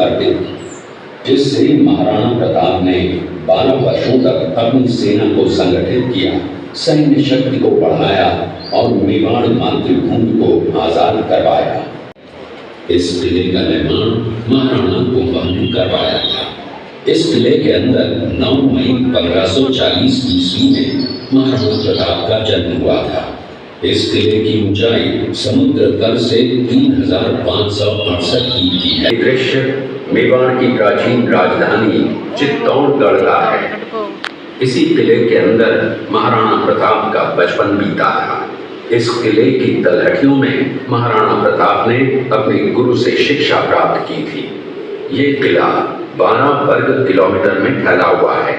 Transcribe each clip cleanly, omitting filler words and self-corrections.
अर्पित। इससे महाराणा प्रताप ने 12 वर्षों तक अपनी सेना को संगठित किया, सैन्य शक्ति को बढ़ाया और मेवाड़ मातृभूमि को आजाद करवाया। इस किले का निर्माण महाराणा कुंभा ने करवाया था। इस किले के अंदर 9 मई 1540 ईस्वी में महाराणा प्रताप का जन्म हुआ था। इस किले की ऊंचाई समुद्र तल से 3568 फीट की है। दृश्य मेवाड़ की प्राचीन राजधानी चित्तौड़गढ़ का है। इसी किले के अंदर महाराणा प्रताप का बचपन बीता था। इस किले की तलहटियों में महाराणा प्रताप ने अपने गुरु से शिक्षा प्राप्त की थी। ये किला 12 वर्ग किलोमीटर में फैला हुआ है।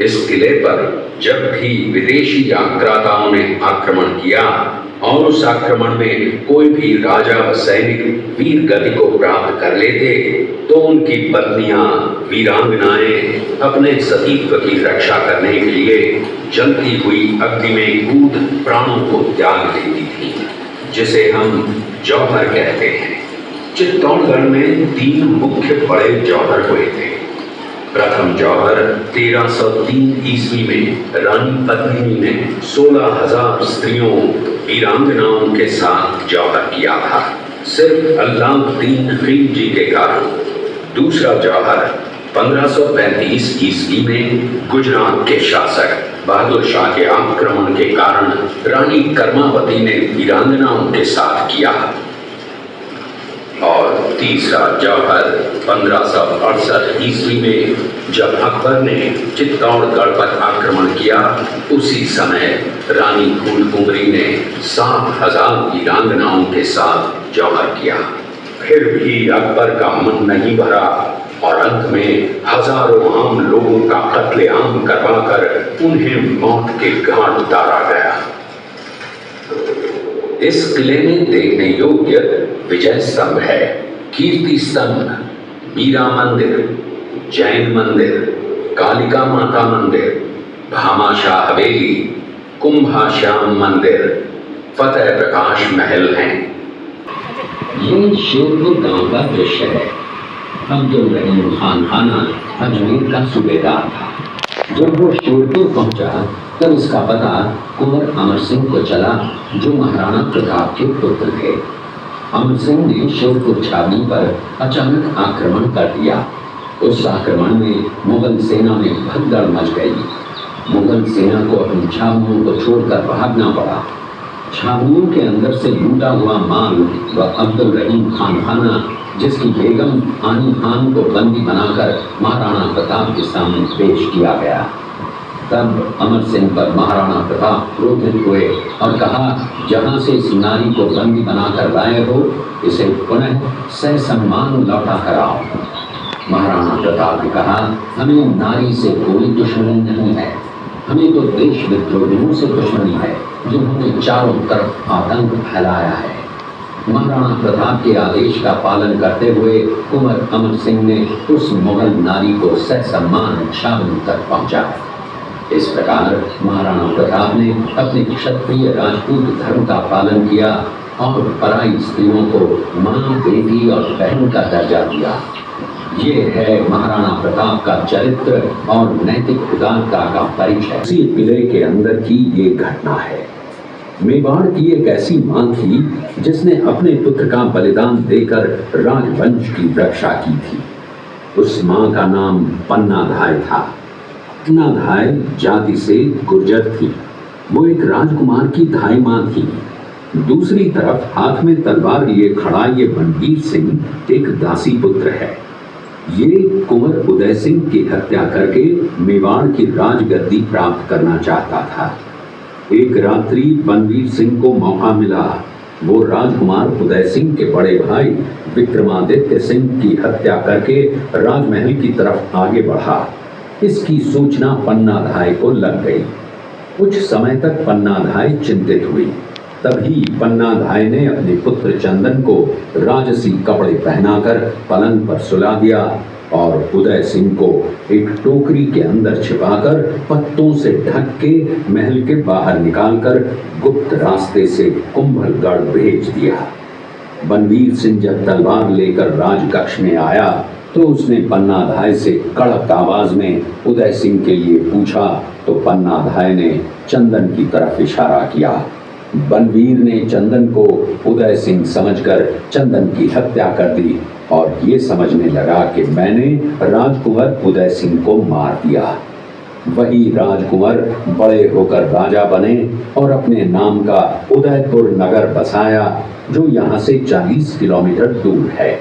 इस किले पर जब भी विदेशी आक्राताओं ने आक्रमण किया और उस आक्रमण में कोई भी राजा व सैनिक वीर गति को प्राप्त कर लेते तो उनकी पत्नियां वीरांगनाएं अपने सतीत्व की रक्षा करने के लिए जलती हुई अग्नि में कूद प्राणों को त्याग देती थी, जिसे हम जौहर कहते हैं। चित्तौड़गढ़ में 3 मुख्य बड़े जौहर हुए थे। प्रथम जौहर 1303 ईस्वी में रानी पद्मिनी ने 16,000 स्त्रियों वीरांगनाओं के साथ जौहर किया था, सिर्फ अल्लाउद्दीन खिलजी के कारण। दूसरा जौहर 1535 ईस्वी में गुजरात के शासक बहादुर शाह के आक्रमण के कारण रानी कर्मावती ने वीरांगनाओं के साथ किया। और तीसरा जौहर 1568 ईस्वी में जब अकबर ने चित्तौड़गढ़ पर आक्रमण किया, उसी समय रानी फूलकुंवरी ने 7,000 वीरांगनाओं के साथ जौहर किया। फिर भी अकबर का मन नहीं भरा और अंत में हजारों आम लोगों का कत्लेआम करवाकर उन्हें मौत के घाट उतारा गया। इस किले में देखने योग्य विजय स्तंभ है, कीर्ति स्तंभ, मीरा मंदिर, जैन मंदिर, कालिका माता मंदिर, भामाशाह हवेली, कुंभा श्याम मंदिर, फतेह प्रकाश महल हैं। ये शेरपुर गांव का दृश्य है। अब्दुल रहीम खान खाना अजमेर का सूबेदार था। जब वो शेरपुर पहुंचा तब इसका पता कुंवर अमर सिंह को चला, जो महाराणा प्रताप के पुत्र थे। अमर सिंह ने शेरपुर छावनी पर अचानक आक्रमण कर दिया। उस आक्रमण में मुगल सेना में भगदड़ मच गई। मुगल सेना को अपनी छावनियों को छोड़कर भागना पड़ा। छावनियों के अंदर से लूटा हुआ माल व अब्दुल रहीम खान खाना, जिसकी बेगम आनी खान को बंदी बनाकर महाराणा प्रताप के सामने पेश किया गया। तब अमर सिंह पर महाराणा प्रताप क्रोधित हुए और कहा, जहां से इस नारी को बंदी बनाकर लाए हो, इसे पुनः ससम्मान लौटा कराओ। महाराणा प्रताप ने कहा, हमें नारी से कोई दुश्मनी नहीं है, हमें तो देश विद्रोहियों से दुश्मनी है, जिन्होंने चारों तरफ आतंक फैलाया है। महाराणा प्रताप के आदेश का पालन करते हुए कुंवर अमर सिंह ने उस मुगल नारी को ससम्मान छावनी तक पहुंचाया। इस प्रकार महाराणा प्रताप ने अपने क्षत्रिय राजपूत धर्म का पालन किया और पराई स्त्रियों को मां, बेटी और बहन का दर्जा दिया। ये है महाराणा प्रताप का चरित्र और नैतिक उदारता का परिचय। इसी किले के अंदर की ये घटना है। मेवाड़ की एक ऐसी मां थी जिसने अपने पुत्र का बलिदान देकर राजवंश की रक्षा की थी। उस मां का नाम पन्नाधाय था। पन्नाधाय जाति से गुर्जर थी। वो एक राजकुमार की धाई मां थी। दूसरी तरफ हाथ में तलवार लिए खड़ा ये बनवीर सिंह एक दासी पुत्र है। ये कुंवर उदय सिंह की हत्या करके मेवाड़ की राजगद्दी प्राप्त करना चाहता था। एक रात्रि बनवीर सिंह को मौका मिला। वो राजकुमार उदय सिंह के बड़े भाई विक्रमादित्य सिंह की हत्या करके राजमहल की तरफ आगे बढ़ा। इसकी सूचना पन्नाधाय को लग गई। कुछ समय तक पन्नाधाय चिंतित हुई। तभी पन्नाधाय ने अपने पुत्र चंदन को राजसी कपड़े पहनाकर पलंग पर सुला दिया और उदय सिंह को एक टोकरी के अंदर छिपाकर पत्तों से ढक के महल के बाहर निकालकर गुप्त रास्ते से कुंभलगढ़ भेज दिया। बनवीर सिंह जब तलवार लेकर राजकक्ष में आया तो उसने पन्नाधाय से कड़क आवाज में उदय सिंह के लिए पूछा तो पन्नाधाय ने चंदन की तरफ इशारा किया। बनवीर ने चंदन को उदय सिंह समझकर चंदन की हत्या कर दी और ये समझने लगा कि मैंने राजकुंवर उदय सिंह को मार दिया। वही राजकुंवर बड़े होकर राजा बने और अपने नाम का उदयपुर नगर बसाया जो यहाँ से 40 किलोमीटर दूर है।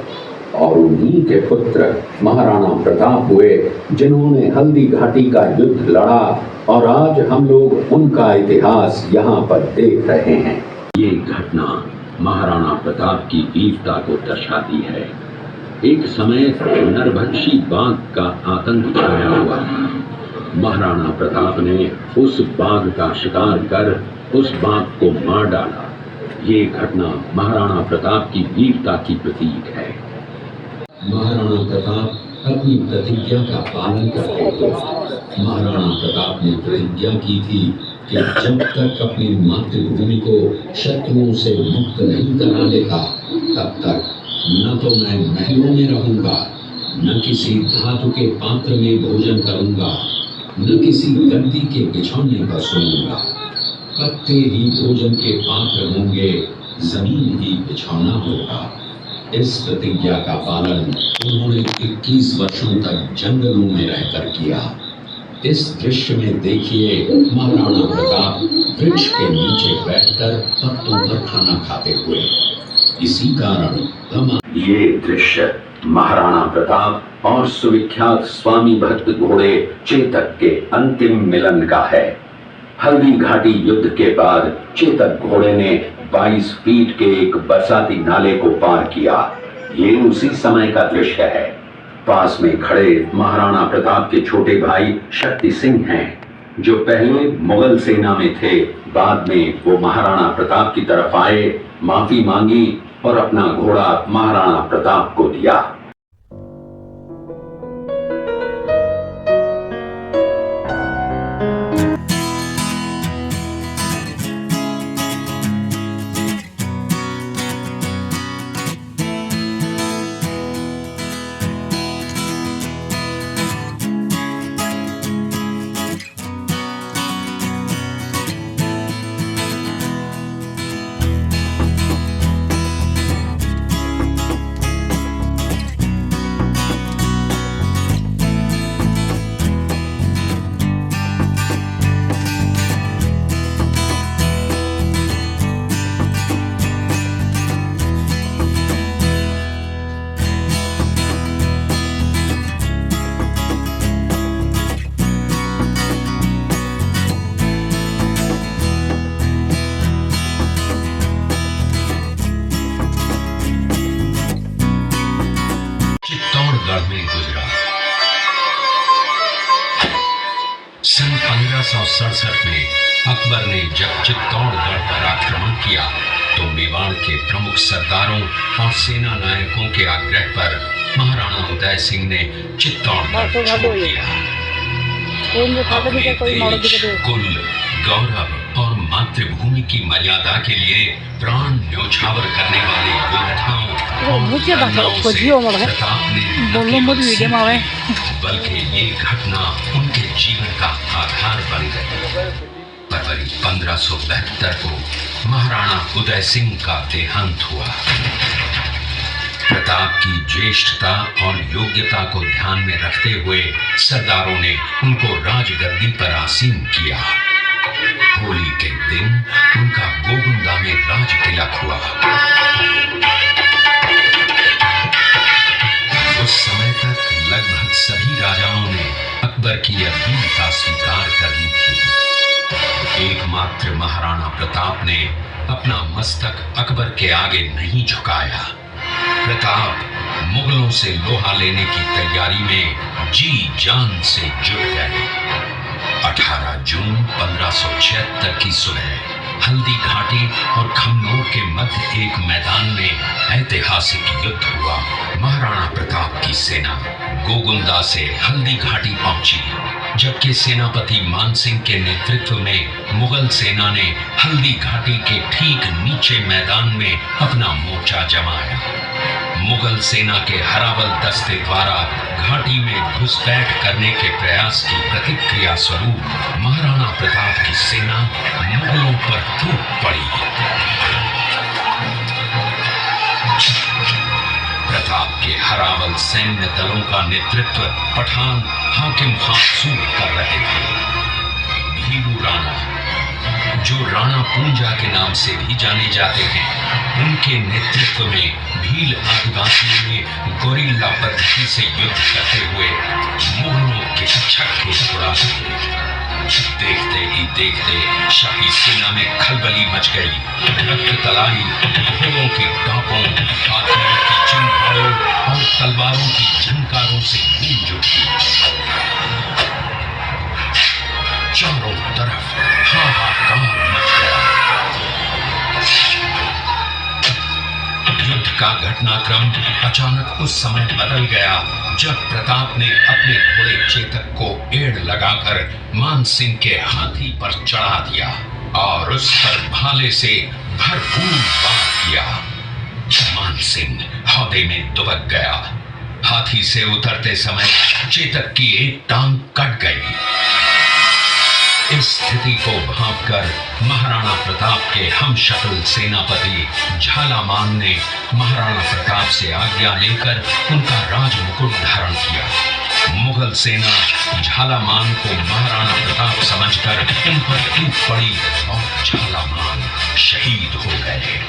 और उन्हीं के पुत्र महाराणा प्रताप हुए जिन्होंने हल्दी घाटी का युद्ध लड़ा और आज हम लोग उनका इतिहास यहाँ पर देख रहे हैं। ये घटना महाराणा प्रताप की वीरता को दर्शाती है। एक समय नरभक्षी बाघ का आतंक छाया हुआ था। महाराणा प्रताप ने उस बाघ का शिकार कर उस बाघ को मार डाला। ये घटना महाराणा प्रताप की वीरता की प्रतीक है। महाराणा प्रताप अपनी प्रतिज्ञा का पालन करते थे। महाराणा प्रताप ने प्रतिज्ञा की थी कि जब तक अपनी मातृभूमि को शत्रुओं से मुक्त नहीं करा लेता तब तक न तो मैं महलों में रहूंगा, न किसी धातु के पात्र में भोजन करूंगा, न किसी गद्दी के बिछौने पर सोऊंगा। पत्ते ही भोजन के पात्र होंगे, जमीन ही बिछौना होगा। इस प्रतिज्ञा का पालन उन्होंने 21 वर्षों तक जंगलों में रहकर किया। इस दृश्य में देखिए महाराणा प्रताप वृक्ष के नीचे बैठकर पत्तों पर खाना खाते हुए। इसी कारण ये दृश्य महाराणा प्रताप और सुविख्यात स्वामी भक्त घोड़े चेतक के अंतिम मिलन का है। हल्दी घाटी युद्ध के बाद चेतक घोड़े ने 22 फीट के एक बरसाती नाले को पार किया। ये उसी समय का दृश्य है। पास में खड़े महाराणा प्रताप के छोटे भाई शक्ति सिंह हैं, जो पहले मुगल सेना में थे। बाद में वो महाराणा प्रताप की तरफ आए, माफी मांगी और अपना घोड़ा महाराणा प्रताप को दिया। में गुजरा। सन 1567 में अकबर ने जब चित्तौड़गढ़ पर आक्रमण किया तो मेवाड़ के प्रमुख सरदारों और सेना नायकों के आग्रह पर महाराणा उदय सिंह ने चित्तौड़गढ़ छोड़ दिया। अपने देश, कुल, गौरव और मातृभूमि की मर्यादा के लिए प्राण न्योछावर करने वाले योद्धाओं बल्कि ये घटना उनके जीवन का आधार बन गई। फरवरी 1572 को महाराणा उदय सिंह का देहांत हुआ। प्रताप की ज्येष्ठता और योग्यता को ध्यान में रखते हुए सरदारों ने उनको राजगद्दी पर आसीन किया। होली के दिन उनका गोगुंदा में राज तिलक हुआ। उस समय तक लगभग सभी राजाओं ने अकबर की यह वीरता स्वीकार कर ली थी। एकमात्र महाराणा प्रताप ने अपना मस्तक अकबर के आगे नहीं झुकाया। प्रताप मुगलों से लोहा लेने की तैयारी में जी जान से जुट गए। 18 जून 1576 की सुबह हल्दी घाटी और खमनोर के मध्य एक मैदान में ऐतिहासिक युद्ध हुआ। महाराणा प्रताप की सेना गोगुंदा से हल्दी घाटी पहुंची, जबकि सेनापति मानसिंह के नेतृत्व में मुगल सेना ने हल्दी घाटी के ठीक नीचे मैदान में अपना मोर्चा जमाया। मुगल सेना के हरावल दस्ते द्वारा घाटी में घुसपैठ करने के प्रयास की प्रतिक्रिया स्वरूप महाराणा प्रताप की सेना मुगलों पर टूट पड़ी। प्रताप के हरावल सैन्य दलों का नेतृत्व पठान हाकिम खान सूर कर रहे थे। भीलू राणा, जो राणा पूंजा के नाम से भी जाने जाते हैं, उनके नेतृत्व में भील आदिवासियों ने गोरिल्ला पद्धति से युद्ध करते हुए मुगलों के छक्के छुड़ा दिए। देखते ही देखते शाही सेना में खलबली मच गई। रक्त तलाई घोड़ों के टापों, हाथियों की चिंगारों और तलवारों की झंकारों से गूंज उठी। चारों तरफ हाहाकार मच गया। युद्ध का घटनाक्रम अचानक उस समय बदल गया जब प्रताप ने अपने घोड़े चेतक को एड़ लगाकर मानसिंह के हाथी पर चढ़ा दिया और उस पर भाले से भरपूर वार किया। मानसिंह हौदे में दुबक गया। हाथी से उतरते समय चेतक की एक टांग कट गई। इस स्थिति को भांपकर महाराणा प्रताप के हमशक्ल सेनापति झालामान ने महाराणा प्रताप से आज्ञा लेकर उनका राजमुकुट धारण किया। मुगल सेना झालामान को महाराणा प्रताप समझकर उन पर टूट पड़ी और झालामान शहीद हो गए।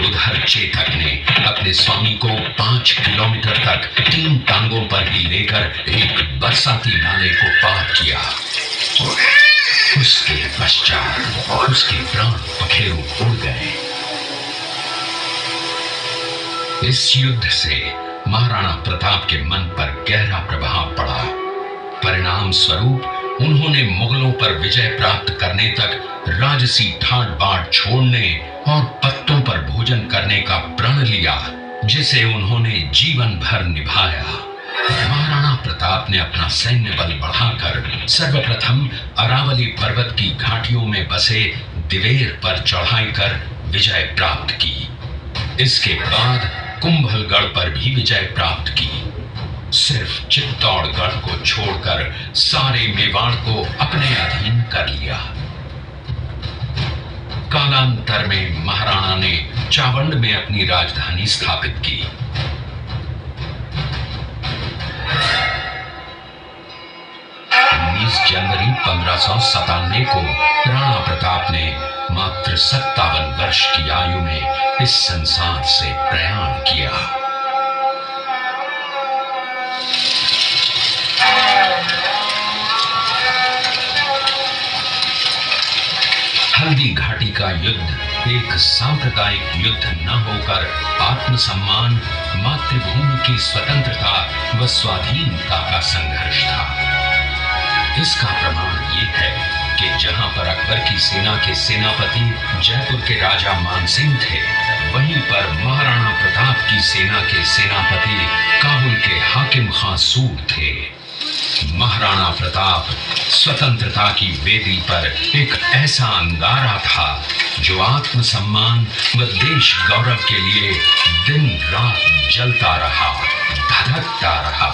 उधर चेतक ने अपने स्वामी को 5 किलोमीटर तक 3 टांगों पर ही लेकर एक बरसाती नाले को पार किया। उसके पश्चात उसके प्राण पखेरु उड़ गए। इस युद्ध से महाराणा प्रताप के मन पर गहरा प्रभाव पड़ा। परिणाम स्वरूप उन्होंने मुगलों पर विजय प्राप्त करने तक राजसी ठाट बाट छोड़ने और पत्तों पर भोजन करने का प्रण लिया, जिसे उन्होंने जीवन भर निभाया। महाराणा प्रताप ने अपना सैन्य बल बढ़ाकर सर्वप्रथम अरावली पर्वत की घाटियों में बसे दिवेर पर चढ़ाई कर विजय प्राप्त की। इसके बाद कुंभलगढ़ पर भी विजय प्राप्त की। सिर्फ चित्तौड़गढ़ को छोड़कर सारे मेवाड़ को अपने अधीन कर लिया। कालांतर में महाराणा ने चावंड में अपनी राजधानी स्थापित की। 19 जनवरी 1597 को राणा प्रताप ने मात्र 57 वर्ष की आयु में इस संसार से प्रयाण किया। हल्दी घाटी का युद्ध एक सांप्रदायिक युद्ध न होकर आत्मसम्मान, मातृभूमि की स्वतंत्रता व स्वाधीनता का संघर्ष था। इसका प्रमाण ये है कि जहां पर अकबर की सेना के सेनापति जयपुर के राजा मानसिंह थे, वहीं पर महाराणा प्रताप की सेना के सेनापति काबुल के हाकिम खां सूर थे। महाराणा प्रताप स्वतंत्रता की वेदी पर एक ऐसा अंगारा था जो आत्मसम्मान व देश गौरव के लिए दिन रात जलता रहा, धधकता रहा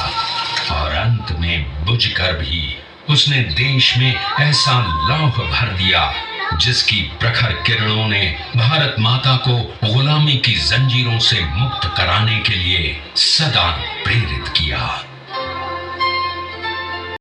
और अंत में बुझकर भी उसने देश में ऐसा लौह भर दिया जिसकी प्रखर किरणों ने भारत माता को गुलामी की जंजीरों से मुक्त कराने के लिए सदा प्रेरित किया।